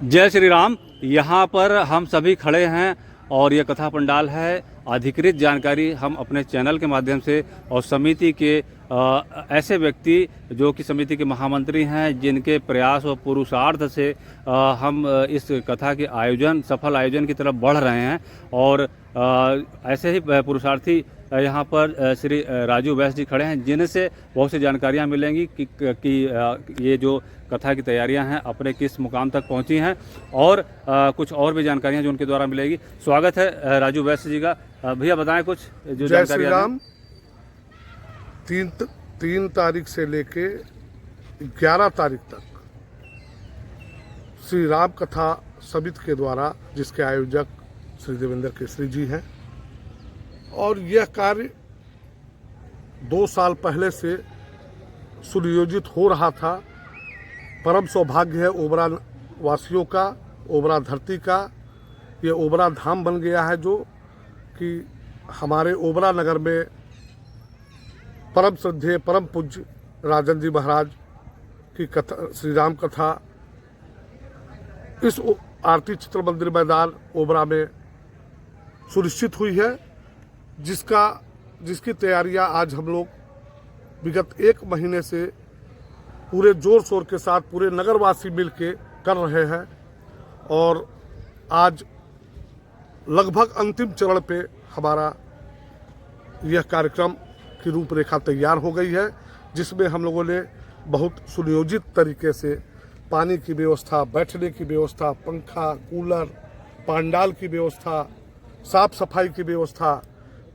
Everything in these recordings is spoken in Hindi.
जय श्री राम। यहाँ पर हम सभी खड़े हैं और ये कथा पंडाल है। अधिकृत जानकारी हम अपने चैनल के माध्यम से और समिति के ऐसे व्यक्ति जो कि समिति के महामंत्री हैं, जिनके प्रयास और पुरुषार्थ से हम इस कथा के सफल आयोजन की तरफ बढ़ रहे हैं। और ऐसे ही पुरुषार्थी यहाँ पर श्री राजू वैश्य जी खड़े हैं, जिनसे बहुत सी जानकारियाँ मिलेंगी कि ये जो कथा की तैयारियां हैं अपने किस मुकाम तक पहुंची हैं, और कुछ और भी जानकारियां जो उनके द्वारा मिलेगी। स्वागत है राजू वैश्य जी का। भैया बताएं कुछ जो जय श्री जानकारियां। राम। 3 तारीख से लेके 11 तारीख तक श्री राम कथा समिति के द्वारा, जिसके आयोजक श्री देवेंद्र केसरी जी हैं, और यह कार्य 2 साल पहले से सुनियोजित हो रहा था। परम सौभाग्य है ओबरा वासियों का, ओबरा धरती का। ये ओबरा धाम बन गया है, जो कि हमारे ओबरा नगर में परम श्रद्धेय परम पूज्य राजन जी महाराज की कथा, श्री राम कथा इस आरती चित्र मंदिर मैदान ओबरा में सुनिश्चित हुई है, जिसकी तैयारियां आज हम लोग विगत 1 महीने से पूरे जोर शोर के साथ पूरे नगरवासी मिलके कर रहे हैं। और आज लगभग अंतिम चरण पे हमारा यह कार्यक्रम की रूपरेखा तैयार हो गई है, जिसमें हम लोगों ने बहुत सुनियोजित तरीके से पानी की व्यवस्था, बैठने की व्यवस्था, पंखा, कूलर, पंडाल की व्यवस्था, साफ सफाई की व्यवस्था।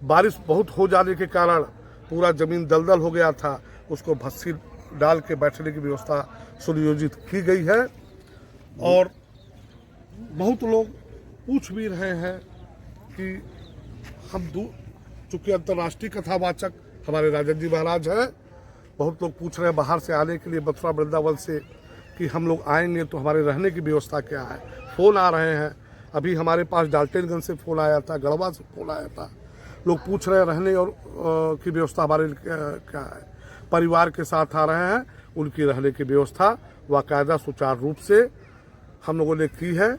बारिश बहुत हो जाने के कारण पूरा ज़मीन दलदल हो गया था, उसको भस्सी डाल के बैठने की व्यवस्था सुनियोजित की गई है। और बहुत लोग पूछ भी रहे हैं कि हम चूँकि अंतर्राष्ट्रीय कथावाचक हमारे राजन जी महाराज हैं, बहुत लोग पूछ रहे हैं बाहर से आने के लिए, मथुरा वृंदावन से, कि हम लोग आएंगे तो हमारे रहने की व्यवस्था क्या है। फ़ोन आ रहे हैं, अभी हमारे पास डाल्टनगंज से फ़ोन आया था, गढ़वा से फ़ोन आया था। लोग पूछ रहे हैं रहने और की व्यवस्था हमारे क्या है। परिवार के साथ आ रहे हैं, उनकी रहने की व्यवस्था बाकायदा सुचारू रूप से हम लोगों ने की है।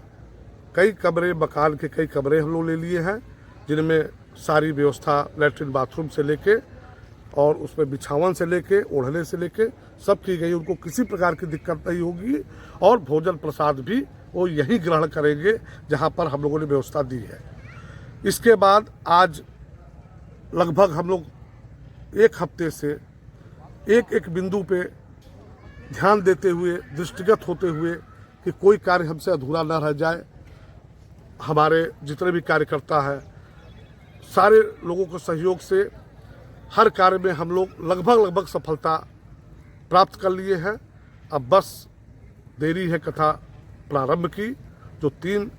कई कमरे, मकान के कई कमरे हम लोग ले लिए हैं, जिनमें सारी व्यवस्था लैट्रिन बाथरूम से लेके और उसमें बिछावन से लेके ओढ़ने से लेके सब की गई। उनको किसी प्रकार की दिक्कत नहीं होगी और भोजन प्रसाद भी वो यही ग्रहण करेंगे जहाँ पर हम लोगों ने व्यवस्था दी है। इसके बाद आज लगभग हम लोग 1 हफ्ते से एक बिंदु पे ध्यान देते हुए, दृष्टिगत होते हुए कि कोई कार्य हमसे अधूरा न रह जाए। हमारे जितने भी कार्यकर्ता हैं, सारे लोगों के सहयोग से हर कार्य में हम लोग लगभग सफलता प्राप्त कर लिए हैं। अब बस देरी है कथा प्रारंभ की, जो 3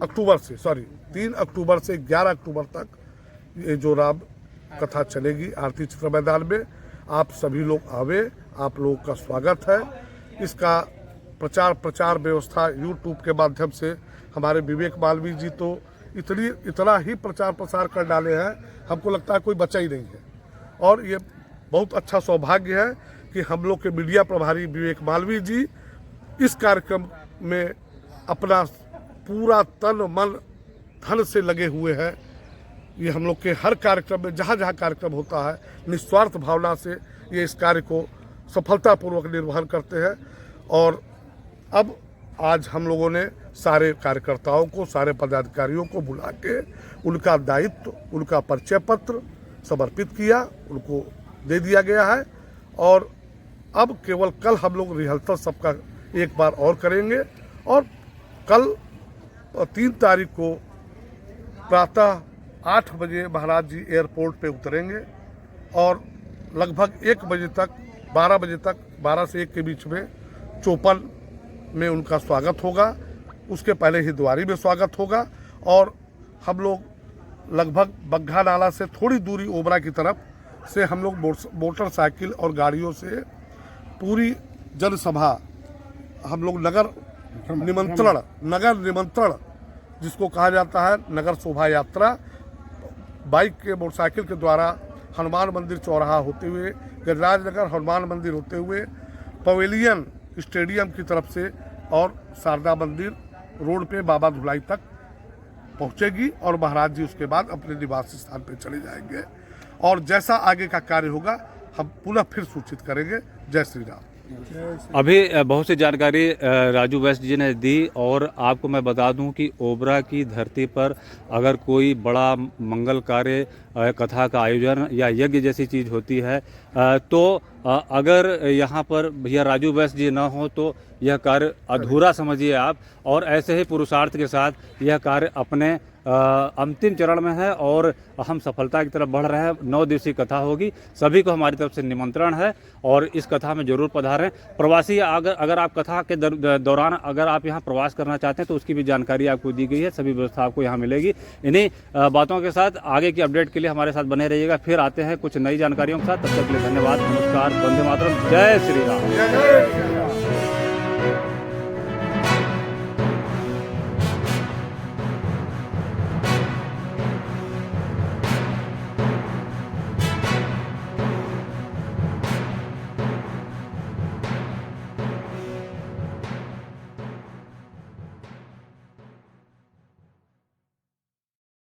अक्टूबर से 11 अक्टूबर तक ये जो राम कथा चलेगी आरती चित्र मैदान में। आप सभी लोग आवे, आप लोगों का स्वागत है। इसका प्रचार व्यवस्था यूट्यूब के माध्यम से हमारे विवेक मालवीय जी तो इतना ही प्रचार प्रसार कर डाले हैं, हमको लगता है कोई बचा ही नहीं है। और ये बहुत अच्छा सौभाग्य है कि हम लोग के मीडिया प्रभारी विवेक मालवीय जी इस कार्यक्रम में अपना पूरा तन मन धन से लगे हुए हैं। ये हम लोग के हर कार्यक्रम में, जहाँ जहाँ कार्यक्रम होता है, निस्वार्थ भावना से ये इस कार्य को सफलतापूर्वक निर्वहन करते हैं। और अब आज हम लोगों ने सारे कार्यकर्ताओं को, सारे पदाधिकारियों को बुला के उनका दायित्व, उनका परिचय पत्र समर्पित किया, उनको दे दिया गया है। और अब केवल कल हम लोग रिहर्सल सबका एक बार और करेंगे, और कल 3 तारीख को प्रातः 8 बजे महाराज जी एयरपोर्ट पे उतरेंगे और लगभग 1 बजे तक, 12 बजे तक, 12 से 1 के बीच में चौपन में उनका स्वागत होगा। उसके पहले ही द्वारी में स्वागत होगा। और हम लोग लगभग बग्घा नाला से थोड़ी दूरी ओबरा की तरफ से हम लोग मोटरसाइकिल और गाड़ियों से पूरी जनसभा, हम लोग नगर निमंत्रण जिसको कहा जाता है, नगर शोभा यात्रा, बाइक के, मोटरसाइकिल के द्वारा हनुमान मंदिर चौराहा होते हुए, गजराज नगर हनुमान मंदिर होते हुए, पवेलियन स्टेडियम की तरफ से और शारदा मंदिर रोड पे बाबा धुलाई तक पहुंचेगी और महाराज जी उसके बाद अपने निवास स्थान पे चले जाएंगे और जैसा आगे का कार्य होगा हम पुनः फिर सूचित करेंगे। जय श्री राम। अभी बहुत सी जानकारी राजू वैश्य जी ने दी और आपको मैं बता दूं कि ओबरा की धरती पर अगर कोई बड़ा मंगल कार्य कथा का आयोजन या यज्ञ जैसी चीज़ होती है तो अगर यहाँ पर भैया राजू वैश्य जी ना हो तो यह कार्य अधूरा समझिए आप। और ऐसे ही पुरुषार्थ के साथ यह कार्य अपने अंतिम चरण में है और हम सफलता की तरफ बढ़ रहे हैं। 9 दिवसीय कथा होगी, सभी को हमारी तरफ से निमंत्रण है और इस कथा में जरूर पधारें। प्रवासी अगर आप कथा के दौरान अगर आप यहाँ प्रवास करना चाहते हैं तो उसकी भी जानकारी आपको दी गई है, सभी व्यवस्था आपको यहाँ मिलेगी। इन्हीं बातों के साथ आगे की अपडेट के लिए हमारे साथ बने रहिएगा। फिर आते हैं कुछ नई जानकारियों के साथ, तब तक के लिए धन्यवाद, नमस्कार, वंदे मातरम, जय श्री राम।